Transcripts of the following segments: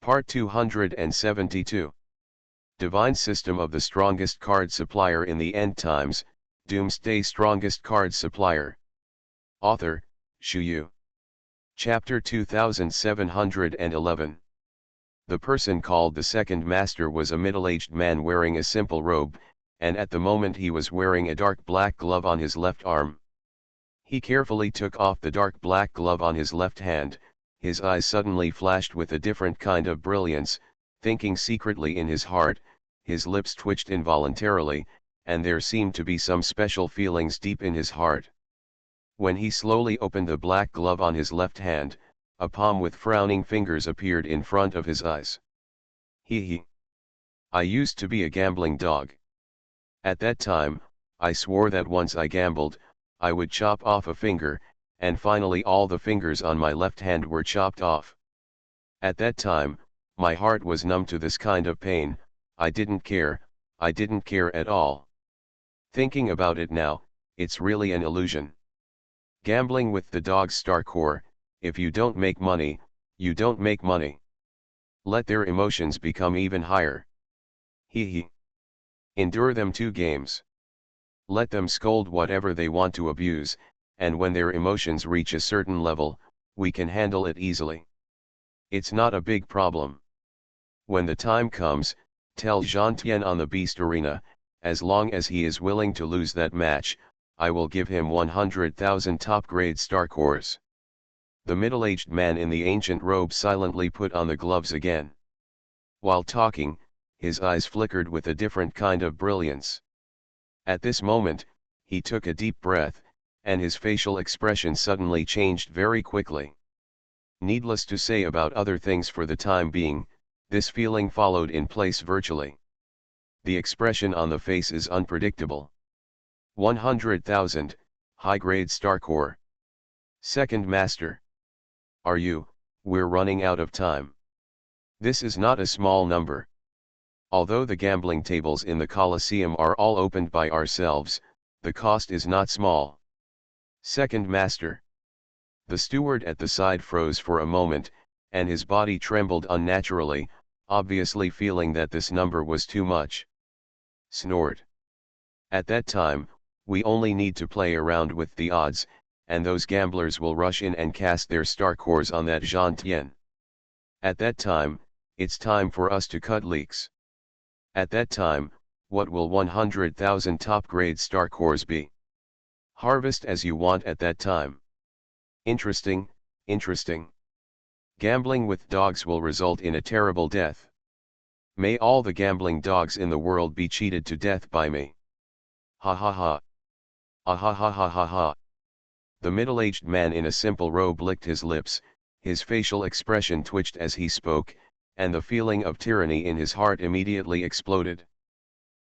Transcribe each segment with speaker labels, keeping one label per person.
Speaker 1: Part 272. Divine System of the Strongest Card Supplier in the End Times, Doomsday Strongest Card Supplier. Author, Shu Yu. Chapter 2711. The person called the Second Master was a middle-aged man wearing a simple robe, and at the moment he was wearing a dark black glove on his left arm. He carefully took off the dark black glove on his left hand. His eyes suddenly flashed with a different kind of brilliance, thinking secretly in his heart. His lips twitched involuntarily, and there seemed to be some special feelings deep in his heart. When he slowly opened the black glove on his left hand, a palm with frowning fingers appeared in front of his eyes. He. I used to be a gambling dog. At that time, I swore that once I gambled, I would chop off a finger, and finally all the fingers on my left hand were chopped off. At that time, my heart was numb to this kind of pain. I didn't care at all. Thinking about it now, it's really an illusion. Gambling with the dog's star core, if you don't make money, you don't make money. Let their emotions become even higher. Endure them 2 games. Let them scold whatever they want to abuse, and when their emotions reach a certain level, we can handle it easily. It's not a big problem. When the time comes, tell Jean Tien on the Beast Arena, as long as he is willing to lose that match, I will give him 100,000 top-grade star cores. The middle-aged man in the ancient robe silently put on the gloves again. While talking, his eyes flickered with a different kind of brilliance. At this moment, he took a deep breath, and his facial expression suddenly changed very quickly. Needless to say about other things for the time being, this feeling followed in place virtually. The expression on the face is unpredictable. 100,000, high-grade star core. Second Master. We're running out of time. This is not a small number. Although the gambling tables in the Colosseum are all opened by ourselves, the cost is not small. Second Master. The steward at the side froze for a moment, and his body trembled unnaturally, obviously feeling that this number was too much. Snored. At that time, we only need to play around with the odds, and those gamblers will rush in and cast their star cores on that Jean Tien. At that time, it's time for us to cut leaks. At that time, what will 100,000 top-grade star cores be? Harvest as you want at that time. Interesting. Gambling with dogs will result in a terrible death. May all the gambling dogs in the world be cheated to death by me. Ha ha ha. Ah ha ha ha ha ha. The middle-aged man in a simple robe licked his lips, his facial expression twitched as he spoke, and the feeling of tyranny in his heart immediately exploded.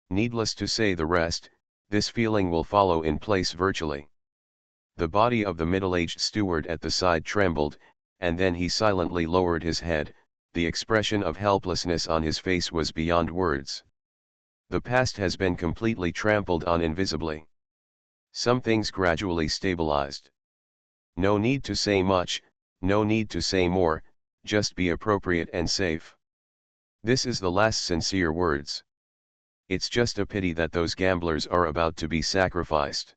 Speaker 1: Needless to say the rest, this feeling will follow in place virtually. The body of the middle-aged steward at the side trembled, and then he silently lowered his head. The expression of helplessness on his face was beyond words. The past has been completely trampled on invisibly. Some things gradually stabilized. No need to say much, no need to say more, just be appropriate and safe. This is the last sincere words. It's just a pity that those gamblers are about to be sacrificed.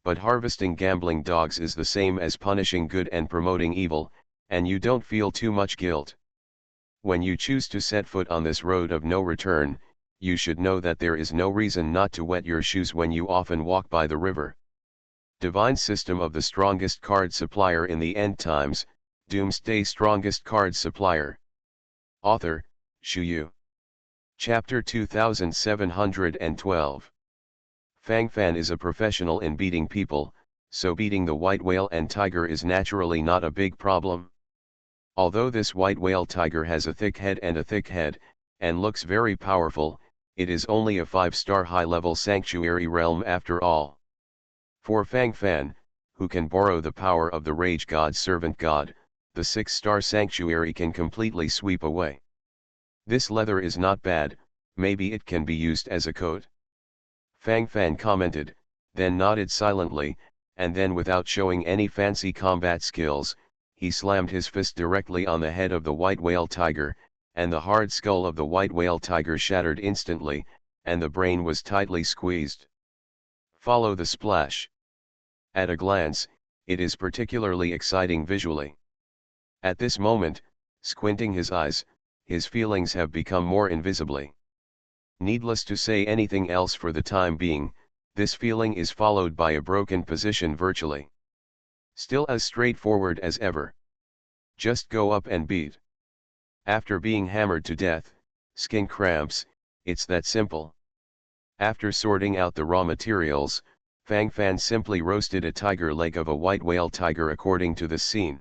Speaker 1: But harvesting gambling dogs is the same as punishing good and promoting evil, and you don't feel too much guilt. When you choose to set foot on this road of no return, you should know that there is no reason not to wet your shoes when you often walk by the river. Divine System of the Strongest Card Supplier in the End Times, Doomsday Strongest Card Supplier. Author, Shu Yu. Chapter 2712. Fang Fan is a professional in beating people, so beating the white whale and tiger is naturally not a big problem. Although this white whale tiger has a thick head, and looks very powerful, it is only a 5-star high-level sanctuary realm after all. For Fang Fan, who can borrow the power of the Rage God Servant God, the 6-star sanctuary can completely sweep away. This leather is not bad, maybe it can be used as a coat. Fang Fan commented, then nodded silently, and then without showing any fancy combat skills, he slammed his fist directly on the head of the white whale tiger, and the hard skull of the white whale tiger shattered instantly, and the brain was tightly squeezed. Follow the splash. At a glance, it is particularly exciting visually. At this moment, squinting his eyes, his feelings have become more invisibly. Needless to say anything else for the time being, this feeling is followed by a broken position virtually. Still as straightforward as ever. Just go up and beat. After being hammered to death, skin cramps, it's that simple. After sorting out the raw materials, Fang Fan simply roasted a tiger leg of a white whale tiger according to the scene.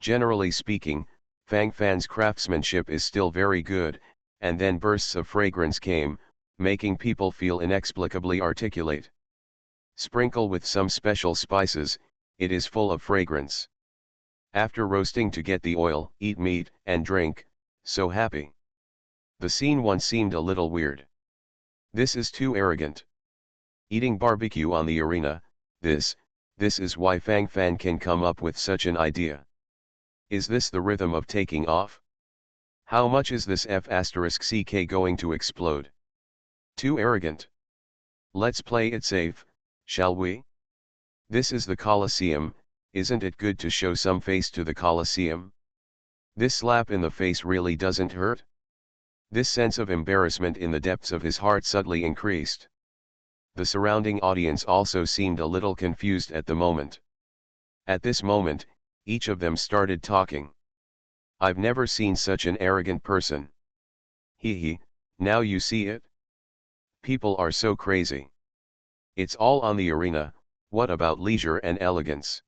Speaker 1: Generally speaking, Fang Fan's craftsmanship is still very good, and then bursts of fragrance came, making people feel inexplicably articulate. Sprinkle with some special spices, it is full of fragrance. After roasting to get the oil, eat meat, and drink, so happy. The scene once seemed a little weird. This is too arrogant. Eating barbecue on the arena, this is why Fang Fan can come up with such an idea. Is this the rhythm of taking off? How much is this F*CK going to explode? Too arrogant. Let's play it safe, shall we? This is the Colosseum, isn't it good to show some face to the Colosseum? This slap in the face really doesn't hurt? This sense of embarrassment in the depths of his heart suddenly increased. The surrounding audience also seemed a little confused at the moment. At this moment, each of them started talking. I've never seen such an arrogant person. Hee, now you see it? People are so crazy. It's all on the arena, what about leisure and elegance?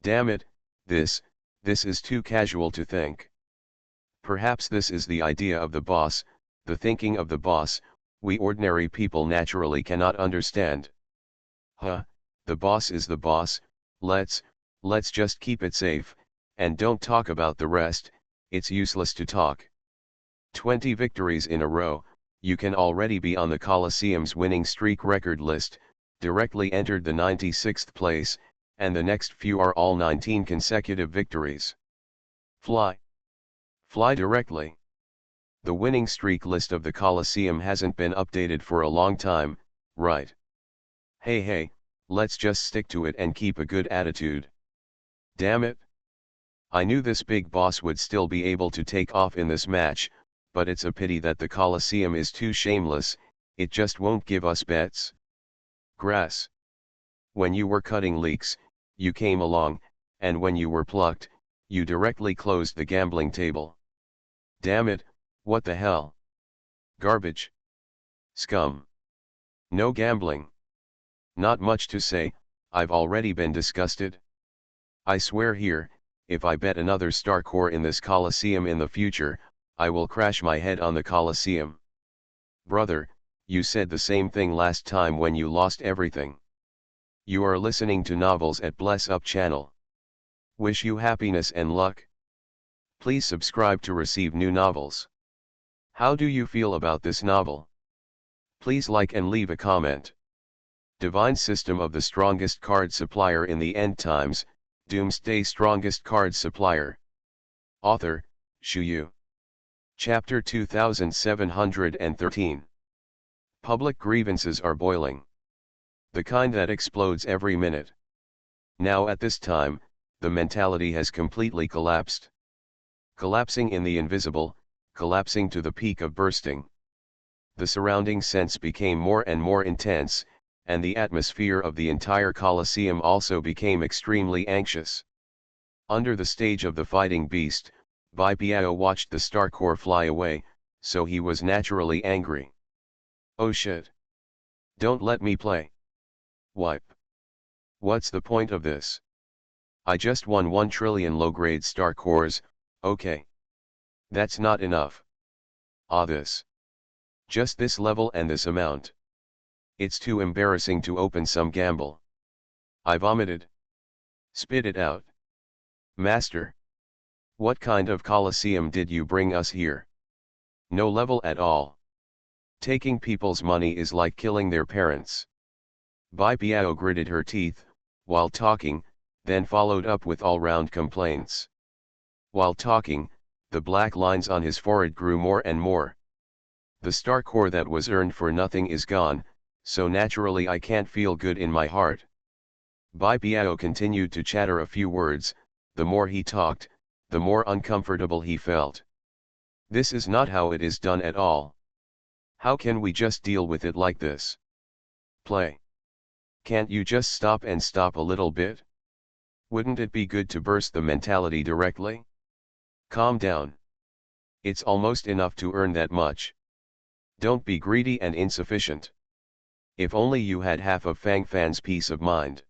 Speaker 1: Damn it, this is too casual to think. Perhaps this is the idea of the boss, the thinking of the boss, we ordinary people naturally cannot understand. The boss is the boss, let's just keep it safe, and don't talk about the rest, it's useless to talk. 20 victories in a row, you can already be on the Colosseum's winning streak record list, directly entered the 96th place, and the next few are all 19 consecutive victories. Fly directly. The winning streak list of the Colosseum hasn't been updated for a long time, right? Hey, let's just stick to it and keep a good attitude. Damn it. I knew this big boss would still be able to take off in this match, but it's a pity that the Colosseum is too shameless, it just won't give us bets. Grass. When you were cutting leeks, you came along, and when you were plucked, you directly closed the gambling table. Damn it, what the hell? Garbage. Scum. No gambling. Not much to say, I've already been disgusted. I swear here, if I bet another star core in this Colosseum in the future, I will crash my head on the Colosseum. Brother, you said the same thing last time when you lost everything. You are listening to Novels at Bless Up channel. Wish you happiness and luck. Please subscribe to receive new novels. How do you feel about this novel? Please like and leave a comment. Divine System of the Strongest Card Supplier in the End Times, Doomsday Strongest Card Supplier. Author, Shu Yu. Chapter 2713. Public grievances are boiling. The kind that explodes every minute. Now at this time, the mentality has completely collapsed. Collapsing in the invisible, collapsing to the peak of bursting. The surrounding sense became more and more intense, and the atmosphere of the entire Colosseum also became extremely anxious. Under the stage of the fighting beast, Bai Piao watched the star core fly away, so he was naturally angry. Oh shit. Don't let me play. Wipe. What's the point of this? I just won 1 trillion low-grade star cores, okay. That's not enough. This. Just this level and this amount. It's too embarrassing to open some gamble. I vomited. Spit it out. Master. What kind of Colosseum did you bring us here? No level at all. Taking people's money is like killing their parents. Bai Piao gritted her teeth, while talking, then followed up with all-round complaints. While talking, The black lines on his forehead grew more and more. The star core that was earned for nothing is gone, so naturally I can't feel good in my heart. Bai Biao continued to chatter a few words. The more he talked, the more uncomfortable he felt. This is not how it is done at all. How can we just deal with it like this? Play. Can't you just stop a little bit? Wouldn't it be good to burst the mentality directly? Calm down. It's almost enough to earn that much. Don't be greedy and insufficient. If only you had half of Fang Fan's peace of mind.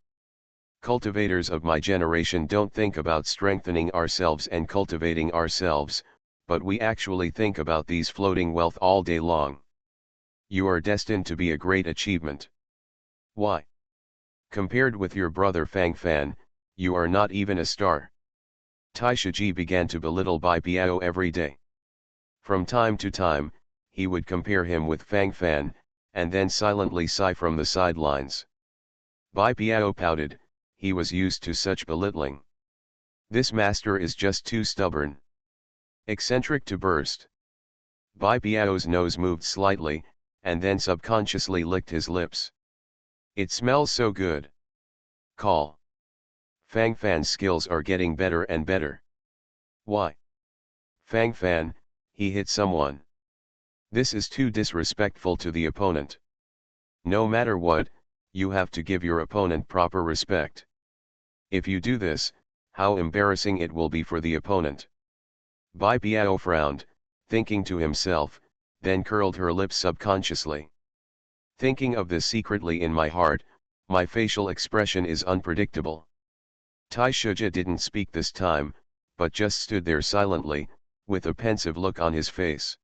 Speaker 1: Cultivators of my generation don't think about strengthening ourselves and cultivating ourselves, but we actually think about these floating wealth all day long. You are destined to be a great achievement. Why? Compared with your brother Fang Fan, you are not even a star. Tai Shiji began to belittle Bai Biao every day. From time to time, he would compare him with Fang Fan, and then silently sigh from the sidelines. Bai Biao pouted. He was used to such belittling. This master is just too stubborn. Eccentric to burst. Bai Biao's nose moved slightly, and then subconsciously licked his lips. It smells so good. Call. Fang Fan's skills are getting better and better. Why? Fang Fan, he hit someone. This is too disrespectful to the opponent. No matter what, you have to give your opponent proper respect. If you do this, how embarrassing it will be for the opponent. Bai Biao frowned, thinking to himself, then curled her lips subconsciously. Thinking of this secretly in my heart, my facial expression is unpredictable. Tai Shiji didn't speak this time, but just stood there silently, with a pensive look on his face.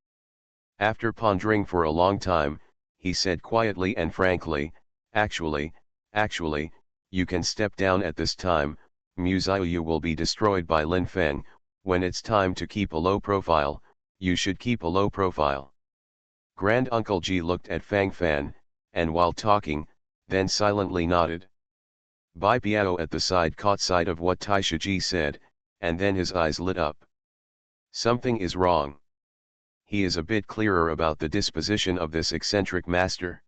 Speaker 1: After pondering for a long time, he said quietly and frankly, Actually, you can step down at this time. Muziu will be destroyed by Lin Feng. When it's time to keep a low profile, you should keep a low profile. Grand Uncle Ji looked at Fang Fan, and while talking, then silently nodded. Bai Biao at the side caught sight of what Tai Shiji said, and then his eyes lit up. Something is wrong. He is a bit clearer about the disposition of this eccentric master.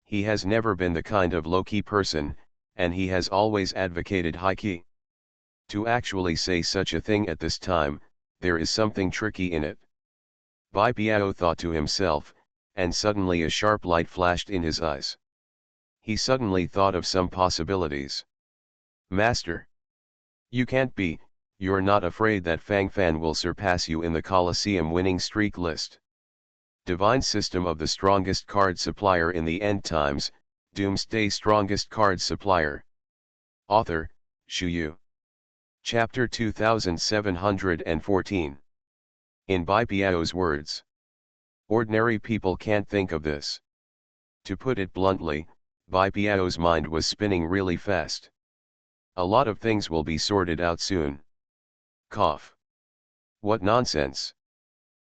Speaker 1: He has never been the kind of low-key person, and he has always advocated high-key. To actually say such a thing at this time, there is something tricky in it. Bai Biao thought to himself, and suddenly a sharp light flashed in his eyes. He suddenly thought of some possibilities. Master! You can't be, you're not afraid that Fang Fan will surpass you in the Colosseum winning streak list. Divine System of the Strongest Card Supplier in the End Times, Doomsday Strongest Card Supplier. Author, Shu Yu. Chapter 2714. In Bai Biao's words. Ordinary people can't think of this. To put it bluntly, Bai Biao's mind was spinning really fast. A lot of things will be sorted out soon. Cough. What nonsense.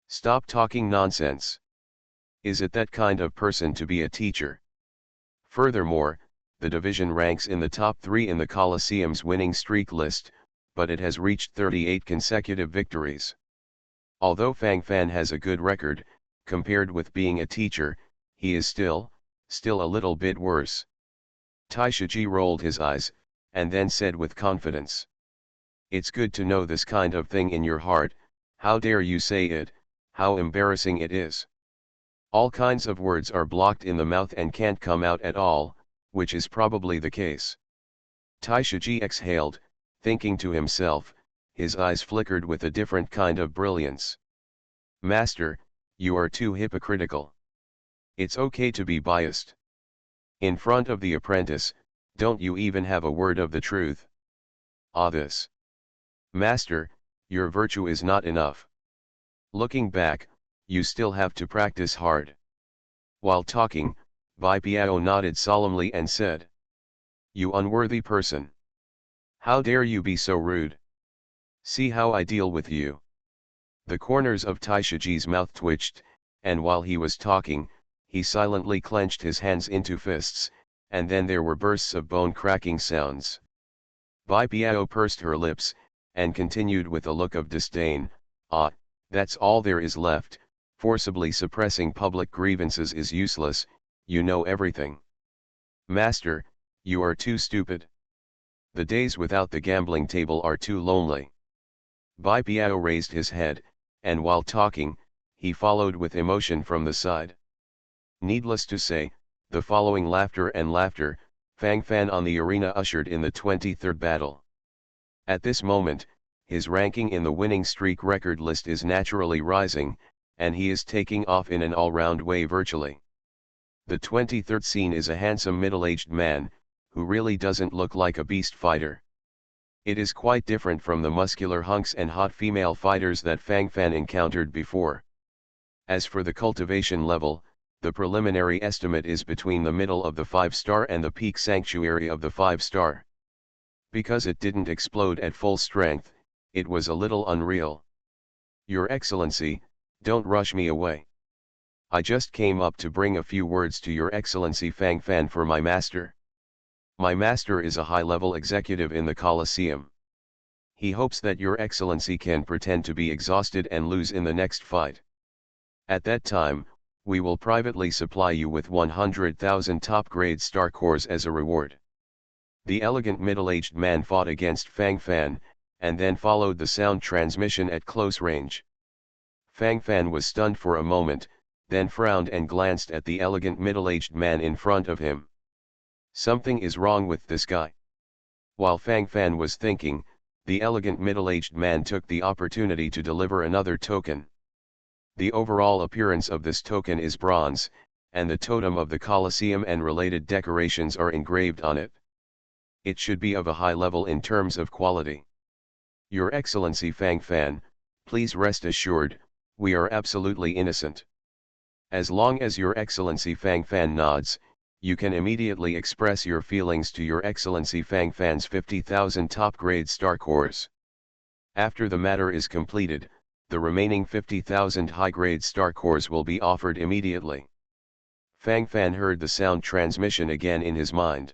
Speaker 1: Stop talking nonsense. Is it that kind of person to be a teacher? Furthermore, the division ranks in the top 3 in the Colosseum's winning streak list, but it has reached 38 consecutive victories. Although Fang Fan has a good record, compared with being a teacher, he is still a little bit worse. Tai Shiji rolled his eyes, and then said with confidence. It's good to know this kind of thing in your heart. How dare you say it, how embarrassing it is. All kinds of words are blocked in the mouth and can't come out at all, which is probably the case. Tai Shiji exhaled, thinking to himself, his eyes flickered with a different kind of brilliance. Master, you are too hypocritical. It's okay to be biased. In front of the apprentice, don't you even have a word of the truth? Ah, this. Master, your virtue is not enough. Looking back, you still have to practice hard. While talking, Bai Biao nodded solemnly and said. You unworthy person. How dare you be so rude? See how I deal with you. The corners of Tai Shiji's mouth twitched, and while he was talking, he silently clenched his hands into fists, and then there were bursts of bone-cracking sounds. Bai Biao pursed her lips, and continued with a look of disdain, Ah, that's all there is left. Forcibly suppressing public grievances is useless, you know everything. Master, you are too stupid. The days without the gambling table are too lonely. Bai Piao raised his head, and while talking, he followed with emotion from the side. Needless to say, the following laughter and laughter, Fang Fan on the arena ushered in the 23rd battle. At this moment, his ranking in the winning streak record list is naturally rising, and he is taking off in an all-round way virtually. The 23rd scene is a handsome middle-aged man, who really doesn't look like a beast fighter. It is quite different from the muscular hunks and hot female fighters that Fang Fan encountered before. As for the cultivation level, the preliminary estimate is between the middle of the 5-star and the peak sanctuary of the 5-star. Because it didn't explode at full strength, it was a little unreal. Your Excellency, don't rush me away. I just came up to bring a few words to Your Excellency Fang Fan for my master. My master is a high-level executive in the Colosseum. He hopes that Your Excellency can pretend to be exhausted and lose in the next fight. At that time, we will privately supply you with 100,000 top-grade star cores as a reward. The elegant middle-aged man fought against Fang Fan, and then followed the sound transmission at close range. Fang Fan was stunned for a moment, then frowned and glanced at the elegant middle-aged man in front of him. Something is wrong with this guy. While Fang Fan was thinking, the elegant middle-aged man took the opportunity to deliver another token. The overall appearance of this token is bronze, and the totem of the Colosseum and related decorations are engraved on it. It should be of a high level in terms of quality. Your Excellency Fang Fan, please rest assured, we are absolutely innocent. As long as Your Excellency Fang Fan nods, you can immediately express your feelings to Your Excellency Fang Fan's 50,000 top-grade star cores. After the matter is completed, the remaining 50,000 high-grade star cores will be offered immediately. Fang Fan heard the sound transmission again in his mind.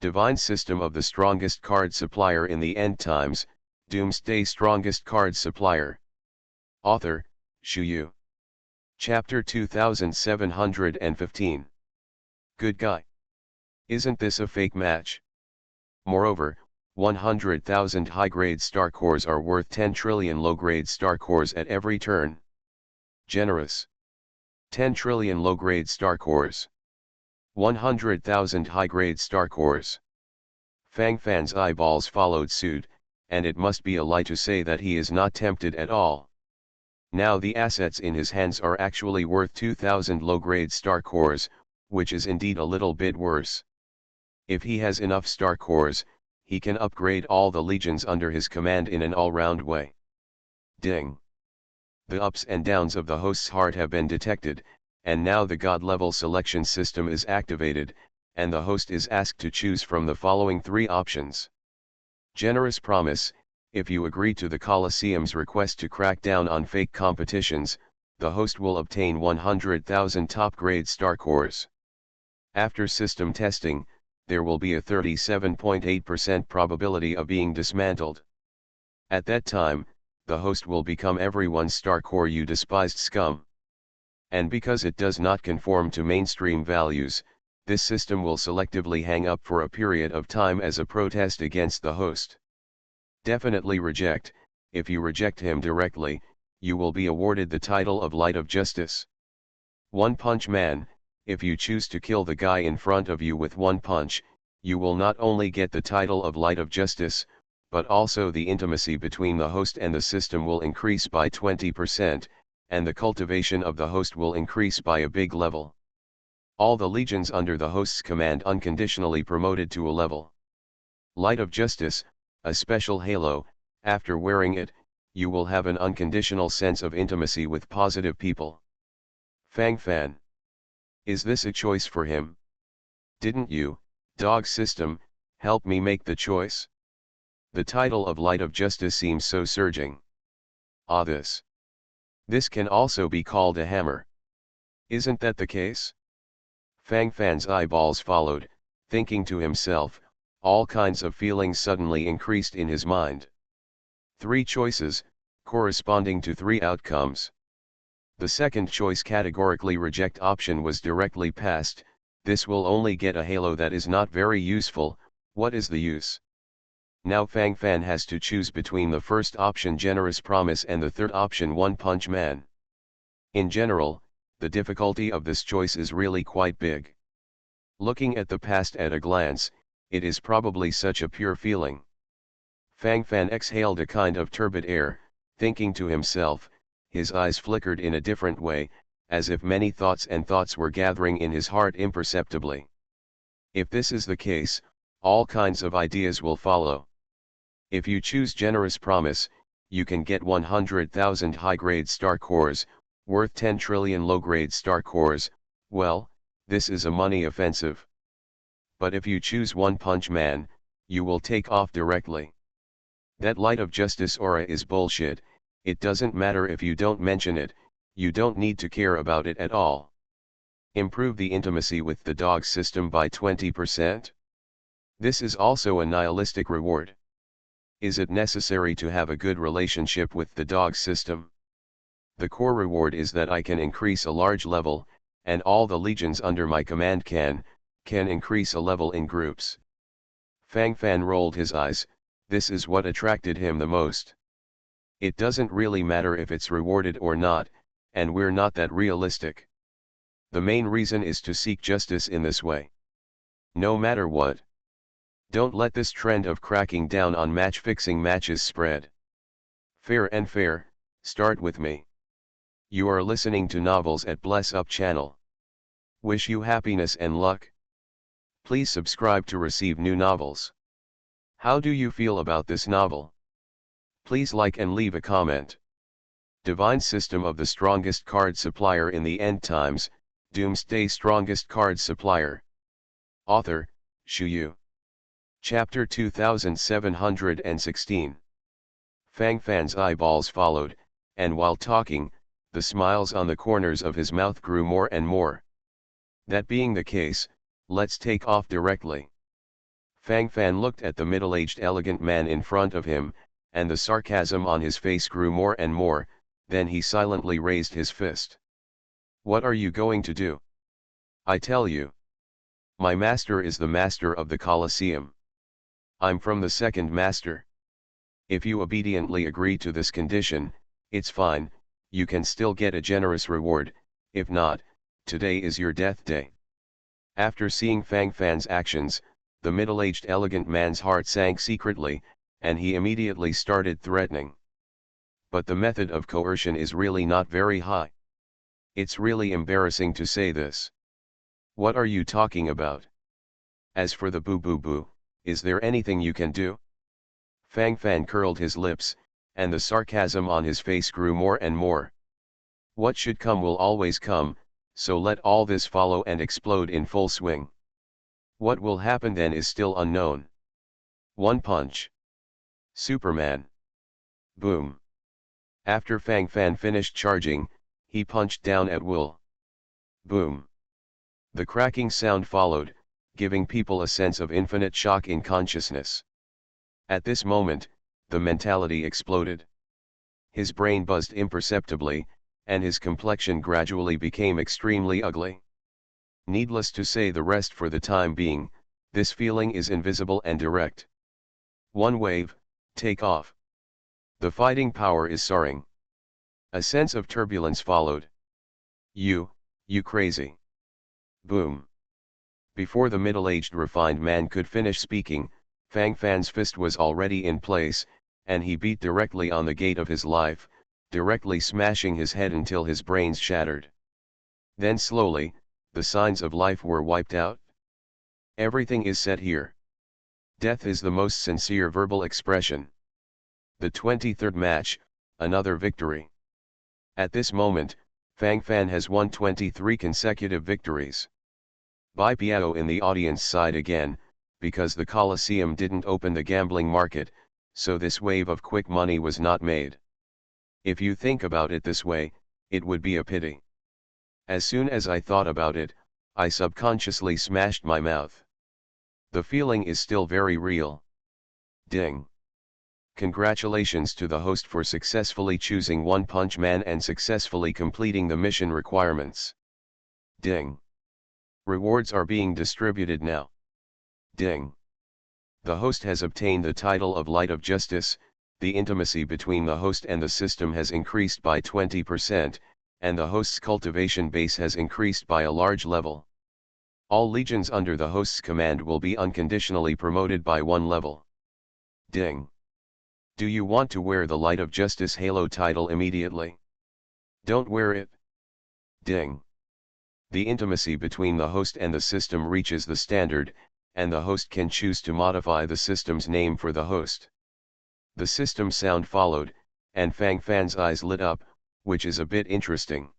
Speaker 1: Divine System of the Strongest Card Supplier in the End Times, Doomsday Strongest Card Supplier. Author, Shu Yu. Chapter 2715. Good guy. Isn't this a fake match? Moreover, 100,000 high-grade star cores are worth 10 trillion low-grade star cores at every turn. Generous. 10 trillion low-grade star cores. 100,000 high-grade star cores. Fang Fan's eyeballs followed suit, and it must be a lie to say that he is not tempted at all. Now the assets in his hands are actually worth 2,000 low-grade star cores, which is indeed a little bit worse. If he has enough star cores, he can upgrade all the legions under his command in an all-round way. Ding! The ups and downs of the host's heart have been detected, and now the God-level selection system is activated, and the host is asked to choose from the following 3 options. Generous promise: if you agree to the Colosseum's request to crack down on fake competitions, the host will obtain 100,000 top-grade star cores. After system testing, there will be a 37.8% probability of being dismantled. At that time, the host will become everyone's star core, you despised scum. And because it does not conform to mainstream values, this system will selectively hang up for a period of time as a protest against the host. Definitely reject. If you reject him directly, you will be awarded the title of Light of Justice. One Punch Man: if you choose to kill the guy in front of you with one punch, you will not only get the title of Light of Justice, but also the intimacy between the host and the system will increase by 20%, and the cultivation of the host will increase by a big level. All the legions under the host's command unconditionally promoted to a level. Light of Justice, a special halo. After wearing it, you will have an unconditional sense of intimacy with positive people. Fang Fan. Is this a choice for him? Didn't you, dog system, help me make the choice? The title of Light of Justice seems so surging. Ah, this can also be called a hammer. Isn't that the case? Fang Fan's eyeballs followed, thinking to himself, all kinds of feelings suddenly increased in his mind. 3 choices, corresponding to 3 outcomes. The second choice categorically reject option was directly passed. This will only get a halo that is not very useful. What is the use? Now Fang Fan has to choose between the first option generous promise and the third option One Punch Man. In general, the difficulty of this choice is really quite big. Looking at the past at a glance, it is probably such a pure feeling. Fang Fan exhaled a kind of turbid air, thinking to himself. His eyes flickered in a different way, as if many thoughts were gathering in his heart imperceptibly. If this is the case, all kinds of ideas will follow. If you choose generous promise, you can get 100,000 high-grade star cores, worth 10 trillion low-grade star cores. Well, this is a money offensive. But if you choose One Punch Man, you will take off directly. That light of justice aura is bullshit. It doesn't matter if you don't mention it, you don't need to care about it at all. Improve the intimacy with the dog system by 20%. This is also a nihilistic reward. Is it necessary to have a good relationship with the dog system? The core reward is that I can increase a large level, and all the legions under my command can increase a level in groups. Fang Fan rolled his eyes. This is what attracted him the most. It doesn't really matter if it's rewarded or not, and we're not that realistic. The main reason is to seek justice in this way. No matter what. Don't let this trend of cracking down on match-fixing matches spread. Fair and fair, start with me. You are listening to Novels at Bless Up channel. Wish you happiness and luck. Please subscribe to receive new novels. How do you feel about this novel? Please like and leave a comment. Divine System of the Strongest Card Supplier in the End Times, Doomsday Strongest Card Supplier. Author, Shu Yu. Chapter 2716. Fang Fan's eyeballs followed, and while talking, the smiles on the corners of his mouth grew more and more. That being the case, let's take off directly. Fang Fan looked at the middle-aged elegant man in front of him, and the sarcasm on his face grew more and more. Then he silently raised his fist. What are you going to do? I tell you. My master is the master of the Colosseum. I'm from the second master. If you obediently agree to this condition, it's fine, you can still get a generous reward. If not, today is your death day. After seeing Fang Fan's actions, the middle-aged elegant man's heart sank secretly, and he immediately started threatening. But the method of coercion is really not very high. It's really embarrassing to say this. What are you talking about? As for the boo-boo-boo, is there anything you can do? Fang Fan curled his lips, and the sarcasm on his face grew more and more. What should come will always come, so let all this follow and explode in full swing. What will happen then is still unknown. One punch. Superman. Boom. After Fang Fan finished charging, he punched down at will. Boom. The cracking sound followed, giving people a sense of infinite shock in consciousness. At this moment, the mentality exploded. His brain buzzed imperceptibly, and his complexion gradually became extremely ugly. Needless to say the rest for the time being, this feeling is invisible and direct. One wave, take off. The fighting power is soaring. A sense of turbulence followed. You crazy. Boom. Before the middle-aged refined man could finish speaking, Fang Fan's fist was already in place, and he beat directly on the gate of his life, directly smashing his head until his brains shattered. Then slowly, the signs of life were wiped out. Everything is set here. Death is the most sincere verbal expression. The 23rd match, another victory. At this moment, Fang Fan has won 23 consecutive victories. Bai Piao in the audience sighed again, because the Colosseum didn't open the gambling market, so this wave of quick money was not made. If you think about it this way, it would be a pity. As soon as I thought about it, I subconsciously smashed my mouth. The feeling is still very real. Ding. Congratulations to the host for successfully choosing One Punch Man and successfully completing the mission requirements. Ding. Rewards are being distributed now. Ding. The host has obtained the title of Light of Justice, the intimacy between the host and the system has increased by 20%, and the host's cultivation base has increased by a large level. All legions under the host's command will be unconditionally promoted by 1 level. Ding. Do you want to wear the Light of Justice Halo title immediately? Don't wear it. Ding. The intimacy between the host and the system reaches the standard, and the host can choose to modify the system's name for the host. The system sound followed, and Fang Fan's eyes lit up, which is a bit interesting.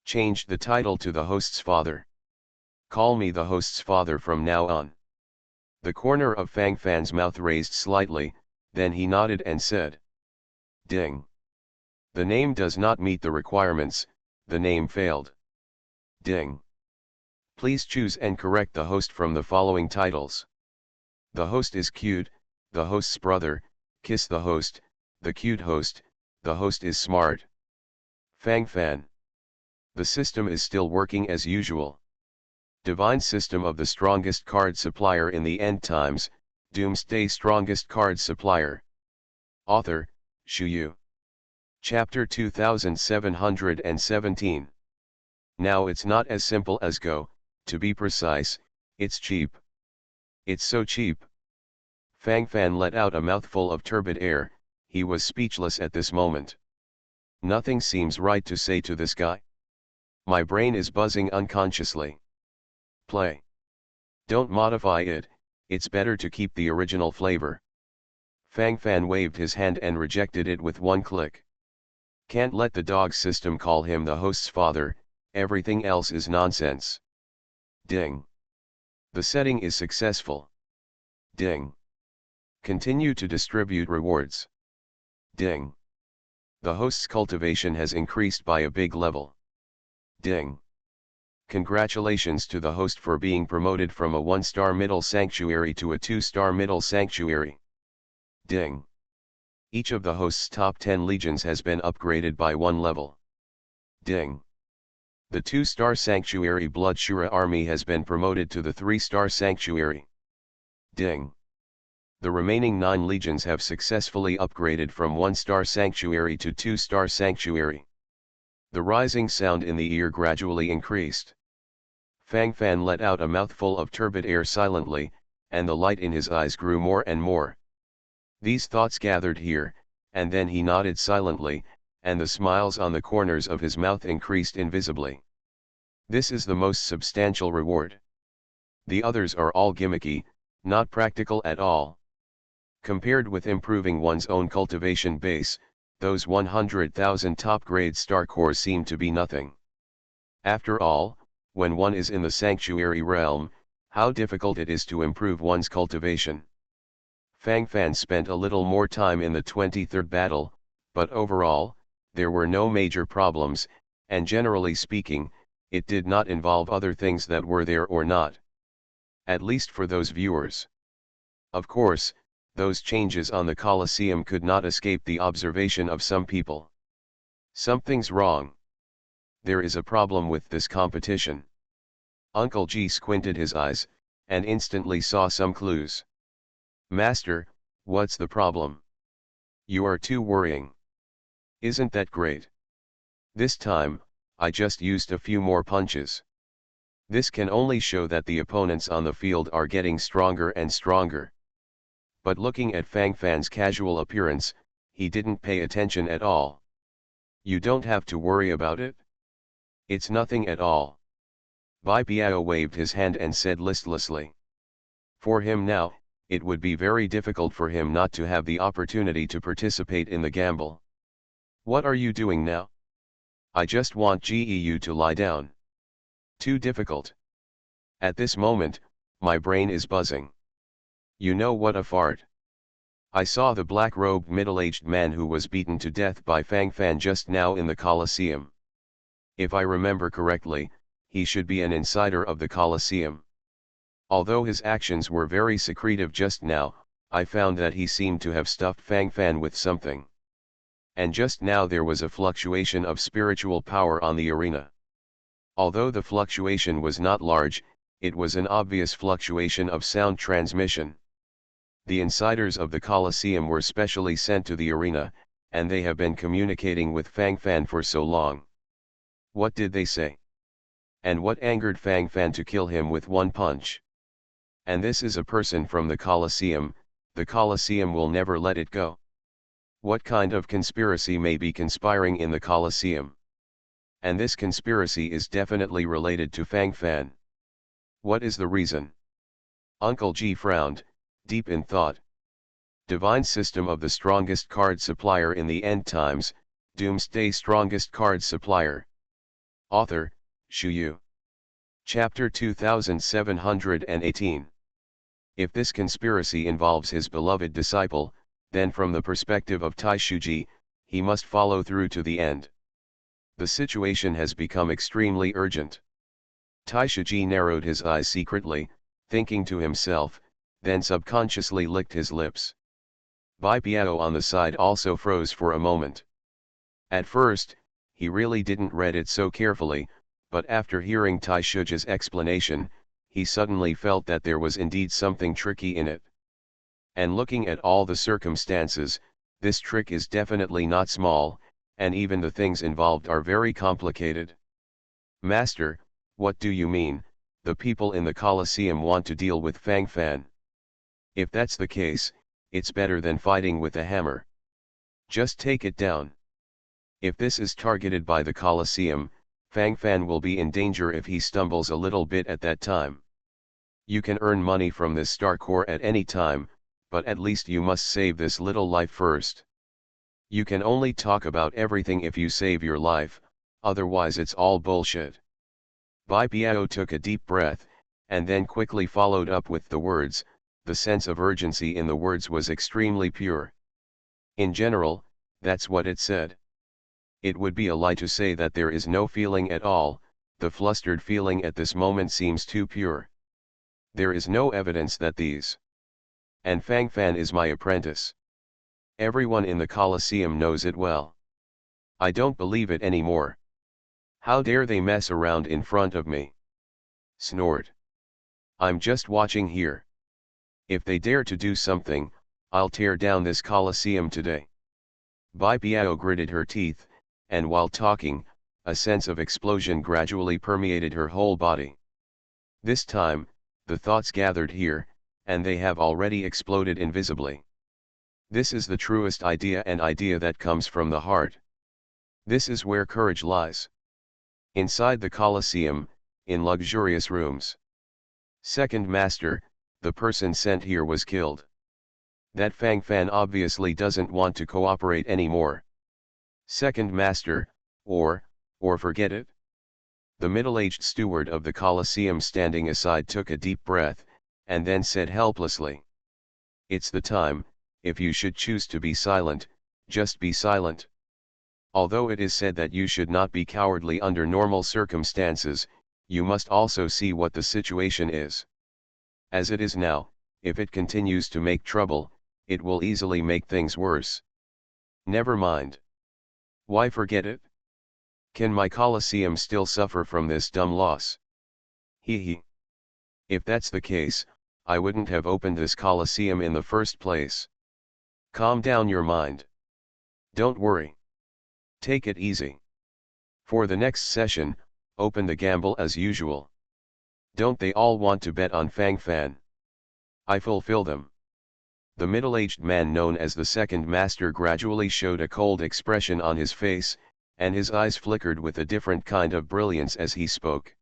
Speaker 1: Changed the title to the host's father. Call me the host's father from now on. The corner of Fang Fan's mouth raised slightly, then he nodded and said. Ding. The name does not meet the requirements, the name failed. Ding. Please choose and correct the host from the following titles. The host is cute, the host's brother, kiss the host, the cute host, the host is smart. Fang Fan. The system is still working as usual. Divine system of the strongest card supplier in the end times, Doomsday strongest card supplier. Author, Shu Yu. Chapter 2717. Now it's not as simple as Go, to be precise, it's cheap. It's so cheap. Fang Fan let out a mouthful of turbid air, he was speechless at this moment. Nothing seems right to say to this guy. My brain is buzzing unconsciously. Play. Don't modify it, it's better to keep the original flavor. Fang Fan waved his hand and rejected it with one click. Can't let the dog system call him the host's father, everything else is nonsense. Ding. The setting is successful. Ding. Continue to distribute rewards. Ding. The host's cultivation has increased by a big level. Ding. Congratulations to the host for being promoted from a 1-star middle sanctuary to a 2-star middle sanctuary. Ding. Each of the host's top 10 legions has been upgraded by 1 level. Ding. The 2-star sanctuary Blood Shura army has been promoted to the 3-star sanctuary. Ding. The remaining 9 legions have successfully upgraded from 1-star sanctuary to 2-star sanctuary. The rising sound in the ear gradually increased. Fang Fan let out a mouthful of turbid air silently, and the light in his eyes grew more and more. These thoughts gathered here, and then he nodded silently, and the smiles on the corners of his mouth increased invisibly. This is the most substantial reward. The others are all gimmicky, not practical at all. Compared with improving one's own cultivation base, those 100,000 top-grade star cores seem to be nothing. After all, when one is in the sanctuary realm, how difficult it is to improve one's cultivation. Fang Fan spent a little more time in the 23rd battle, but overall, there were no major problems, and generally speaking, it did not involve other things that were there or not. At least for those viewers. Of course, those changes on the Colosseum could not escape the observation of some people. Something's wrong. There is a problem with this competition. Uncle G squinted his eyes, and instantly saw some clues. Master, what's the problem? You are too worrying. Isn't that great? This time, I just used a few more punches. This can only show that the opponents on the field are getting stronger and stronger. But looking at Fang Fan's casual appearance, he didn't pay attention at all. You don't have to worry about it. It's nothing at all. Bai Biao waved his hand and said listlessly. For him now, it would be very difficult for him not to have the opportunity to participate in the gamble. What are you doing now? I just want GEU to lie down. Too difficult. At this moment, my brain is buzzing. You know what a fart. I saw the black-robed middle-aged man who was beaten to death by Fang Fan just now in the Colosseum. If I remember correctly, he should be an insider of the Colosseum. Although his actions were very secretive just now, I found that he seemed to have stuffed Fang Fan with something. And just now there was a fluctuation of spiritual power on the arena. Although the fluctuation was not large, it was an obvious fluctuation of sound transmission. The insiders of the Colosseum were specially sent to the arena, and they have been communicating with Fang Fan for so long. What did they say? And what angered Fang Fan to kill him with one punch? And this is a person from the Colosseum will never let it go. What kind of conspiracy may be conspiring in the Colosseum? And this conspiracy is definitely related to Fang Fan. What is the reason? Uncle G frowned, deep in thought. Divine system of the strongest card supplier in the end times, Doomsday strongest card supplier. Author, Shu Yu. Chapter 2718. If this conspiracy involves his beloved disciple, then from the perspective of Taishuji, he must follow through to the end. The situation has become extremely urgent. Taishuji narrowed his eyes secretly, thinking to himself, then subconsciously licked his lips. Bai Piao on the side also froze for a moment. At first, he really didn't read it so carefully, but after hearing Taishuji's explanation, he suddenly felt that there was indeed something tricky in it. And looking at all the circumstances, this trick is definitely not small, and even the things involved are very complicated. Master, what do you mean? The people in the Colosseum want to deal with Fang Fan. If that's the case, it's better than fighting with a hammer. Just take it down. If this is targeted by the Colosseum, Fang Fan will be in danger if he stumbles a little bit at that time. You can earn money from this star core at any time, but at least you must save this little life first. You can only talk about everything if you save your life, otherwise it's all bullshit. Bai Piao took a deep breath, and then quickly followed up with the words. The sense of urgency in the words was extremely pure. In general, that's what it said. It would be a lie to say that there is no feeling at all, the flustered feeling at this moment seems too pure. There is no evidence that these. And Fang Fan is my apprentice. Everyone in the Colosseum knows it well. I don't believe it anymore. How dare they mess around in front of me? Snort. I'm just watching here. If they dare to do something, I'll tear down this Colosseum today. Bai Piao gritted her teeth, and while talking, a sense of explosion gradually permeated her whole body. This time, the thoughts gathered here, and they have already exploded invisibly. This is the truest idea, an idea that comes from the heart. This is where courage lies. Inside the Colosseum, in luxurious rooms. Second Master, the person sent here was killed. That Fang Fan obviously doesn't want to cooperate anymore. Second Master, or forget it. The middle-aged steward of the Colosseum standing aside took a deep breath, and then said helplessly. It's the time, if you should choose to be silent, just be silent. Although it is said that you should not be cowardly under normal circumstances, you must also see what the situation is. As it is now, if it continues to make trouble, it will easily make things worse. Never mind. Why forget it? Can my Colosseum still suffer from this dumb loss? Hee. If that's the case, I wouldn't have opened this Colosseum in the first place. Calm down your mind. Don't worry. Take it easy. For the next session, open the gamble as usual. Don't they all want to bet on Fang Fan? I fulfill them. The middle-aged man known as the Second Master gradually showed a cold expression on his face, and his eyes flickered with a different kind of brilliance as he spoke.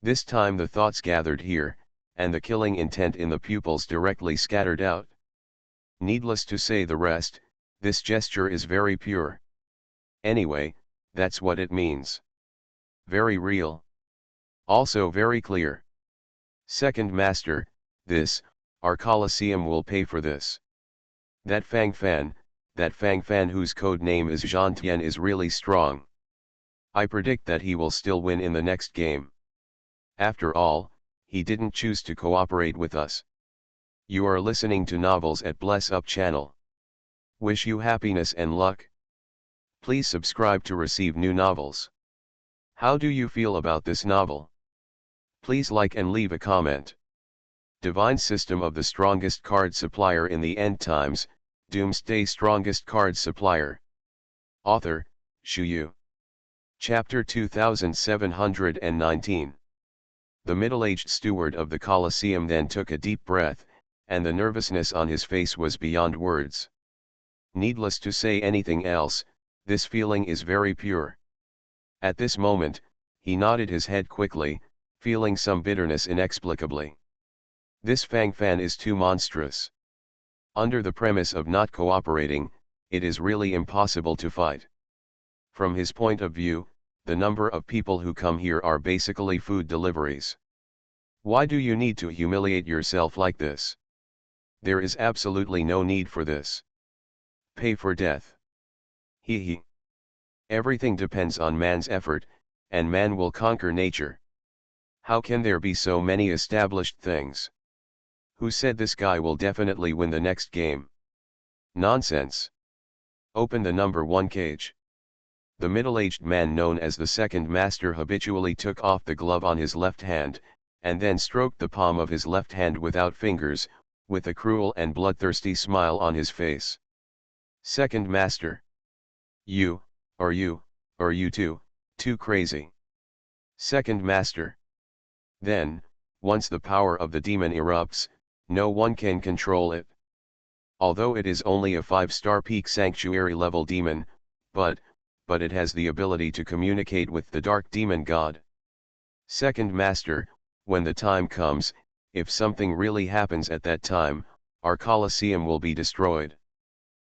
Speaker 1: This time the thoughts gathered here, and the killing intent in the pupils directly scattered out. Needless to say the rest, this gesture is very pure. Anyway, that's what it means. Very real. Also very clear. Second Master, our Colosseum will pay for this. That Fang Fan whose code name is Zhan Tian is really strong. I predict that he will still win in the next game. After all, he didn't choose to cooperate with us. You are listening to Novels at Bless Up channel. Wish you happiness and luck. Please subscribe to receive new novels. How do you feel about this novel? Please like and leave a comment. Divine System of the Strongest Card Supplier in the End Times, Doomsday Strongest Card Supplier. Author, Shu Yu. Chapter 2719. The middle-aged steward of the Colosseum then took a deep breath, and the nervousness on his face was beyond words. Needless to say anything else, this feeling is very pure. At this moment, he nodded his head quickly, feeling some bitterness inexplicably. This Fang Fan is too monstrous. Under the premise of not cooperating, it is really impossible to fight. From his point of view, the number of people who come here are basically food deliveries. Why do you need to humiliate yourself like this? There is absolutely no need for this. Pay for death. Hee. Everything depends on man's effort, and man will conquer nature. How can there be so many established things? Who said this guy will definitely win the next game? Nonsense. Open the number 1 cage. The middle-aged man known as the second master habitually took off the glove on his left hand, and then stroked the palm of his left hand without fingers, with a cruel and bloodthirsty smile on his face. Second master. You too crazy. Second master. Then, once the power of the demon erupts, no one can control it. Although it is only a 5-star peak sanctuary level demon, but it has the ability to communicate with the dark demon god. Second master, when the time comes, if something really happens at that time, our Colosseum will be destroyed.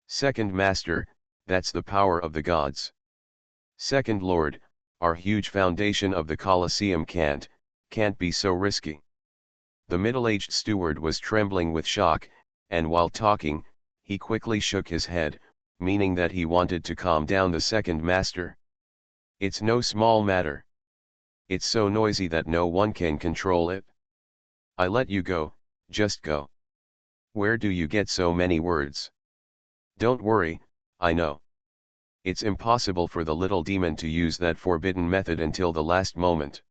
Speaker 1: Second master, that's the power of the gods. Second lord, our huge foundation of the Colosseum can't be so risky. The middle-aged steward was trembling with shock, and while talking, he quickly shook his head, meaning that he wanted to calm down the second master. It's no small matter. It's so noisy that no one can control it. I let you go, just go. Where do you get so many words? Don't worry, I know. It's impossible for the little demon to use that forbidden method until the last moment.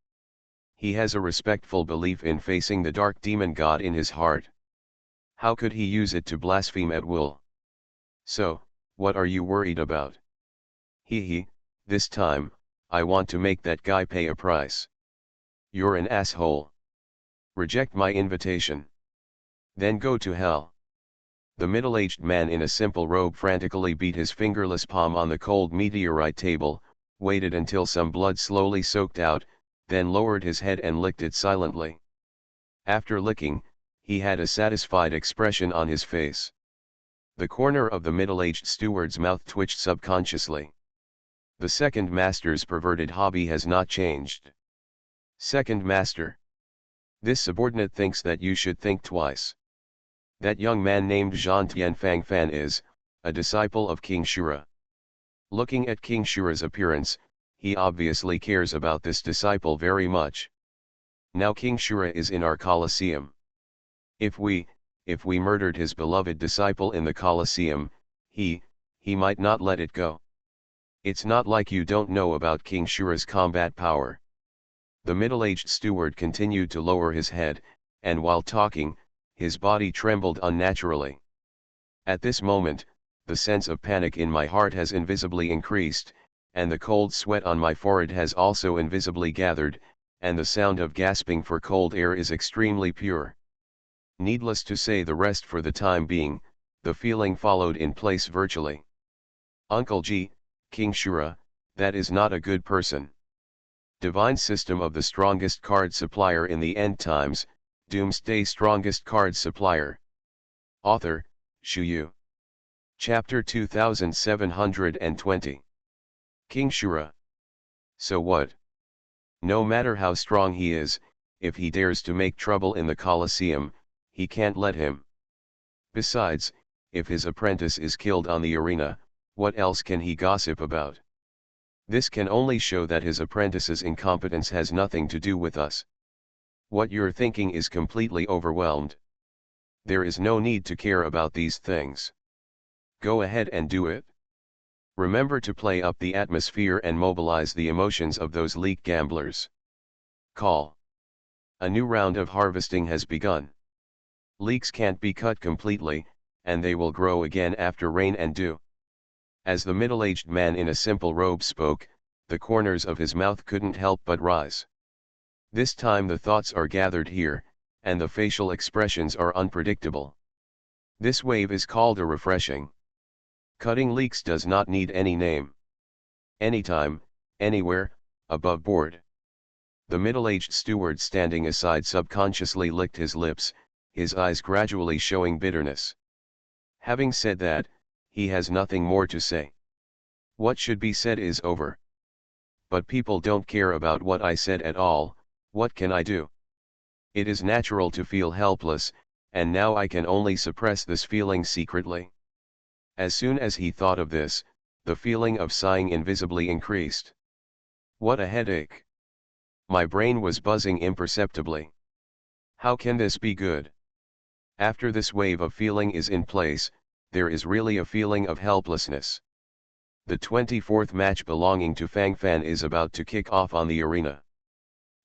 Speaker 1: He has a respectful belief in facing the dark demon god in his heart. How could he use it to blaspheme at will? So, what are you worried about? Hee, this time, I want to make that guy pay a price. You're an asshole. Reject my invitation. Then go to hell. The middle-aged man in a simple robe frantically beat his fingerless palm on the cold meteorite table, waited until some blood slowly soaked out, then lowered his head and licked it silently. After licking, he had a satisfied expression on his face. The corner of the middle-aged steward's mouth twitched subconsciously. The second master's perverted hobby has not changed. Second master. This subordinate thinks that you should think twice. That young man named Zhan Tian Fang Fan is a disciple of King Shura. Looking at King Shura's appearance, he obviously cares about this disciple very much. Now King Shura is in our Colosseum. If we murdered his beloved disciple in the Colosseum, he might not let it go. It's not like you don't know about King Shura's combat power. The middle-aged steward continued to lower his head, and while talking, his body trembled unnaturally. At this moment, the sense of panic in my heart has invisibly increased, and the cold sweat on my forehead has also invisibly gathered, and the sound of gasping for cold air is extremely pure. Needless to say the rest for the time being, the feeling followed in place virtually. Uncle G, King Shura, that is not a good person. Divine System of the Strongest Card Supplier in the End Times, Doomsday Strongest Card Supplier. Author, Shu Yu. Chapter 2720. King Shura. So what? No matter how strong he is, if he dares to make trouble in the Colosseum, he can't let him. Besides, if his apprentice is killed on the arena, what else can he gossip about? This can only show that his apprentice's incompetence has nothing to do with us. What you're thinking is completely overwhelmed. There is no need to care about these things. Go ahead and do it. Remember to play up the atmosphere and mobilize the emotions of those leak gamblers. Call. A new round of harvesting has begun. Leeks can't be cut completely, and they will grow again after rain and dew. As the middle-aged man in a simple robe spoke, the corners of his mouth couldn't help but rise. This time the thoughts are gathered here, and the facial expressions are unpredictable. This wave is called a refreshing. Cutting leeks does not need any name. Anytime, anywhere, above board. The middle-aged steward standing aside subconsciously licked his lips, his eyes gradually showing bitterness. Having said that, he has nothing more to say. What should be said is over. But people don't care about what I said at all. What can I do? It is natural to feel helpless, and now I can only suppress this feeling secretly. As soon as he thought of this, the feeling of sighing invisibly increased. What a headache! My brain was buzzing imperceptibly. How can this be good? After this wave of feeling is in place, there is really a feeling of helplessness. The 24th match belonging to Fang Fan is about to kick off on the arena.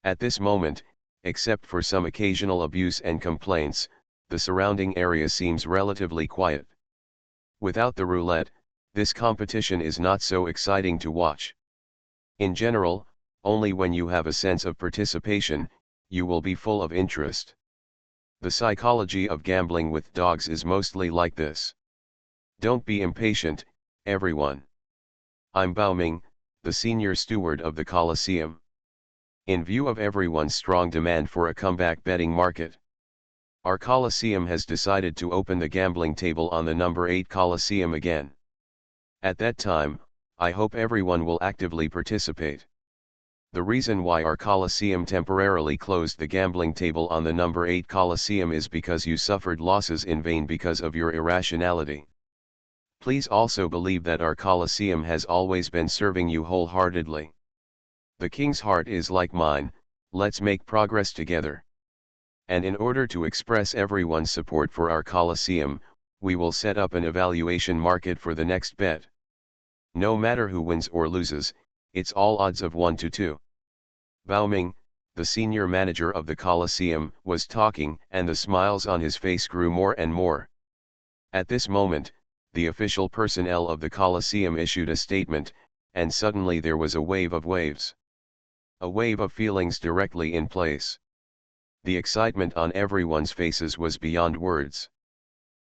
Speaker 1: At this moment, except for some occasional abuse and complaints, the surrounding area seems relatively quiet. Without the roulette, this competition is not so exciting to watch. In general, only when you have a sense of participation, you will be full of interest. The psychology of gambling with dogs is mostly like this. Don't be impatient, everyone. I'm Baoming, the senior steward of the Coliseum. In view of everyone's strong demand for a comeback betting market, our Coliseum has decided to open the gambling table on the number 8 Coliseum again. At that time, I hope everyone will actively participate. The reason why our Coliseum temporarily closed the gambling table on the number 8 Coliseum is because you suffered losses in vain because of your irrationality. Please also believe that our Coliseum has always been serving you wholeheartedly. The king's heart is like mine, let's make progress together. And in order to express everyone's support for our Coliseum, we will set up an evaluation market for the next bet. No matter who wins or loses, it's all odds of 1 to 2. Baoming, the senior manager of the Coliseum, was talking, and the smiles on his face grew more and more. At this moment, the official personnel of the Coliseum issued a statement, and suddenly there was a wave of waves. A wave of feelings directly in place. The excitement on everyone's faces was beyond words.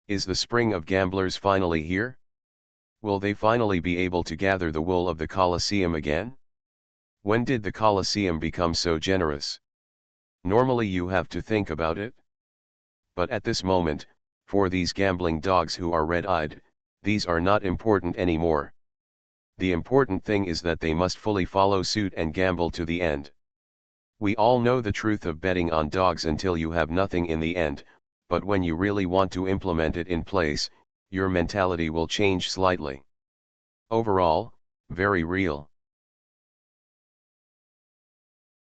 Speaker 1: Is the spring of gamblers finally here? Will they finally be able to gather the wool of the Coliseum again? When did the Coliseum become so generous? Normally you have to think about it. But at this moment, for these gambling dogs who are red-eyed, these are not important anymore. The important thing is that they must fully follow suit and gamble to the end. We all know the truth of betting on dogs until you have nothing in the end, but when you really want to implement it in place, your mentality will change slightly. Overall, very real.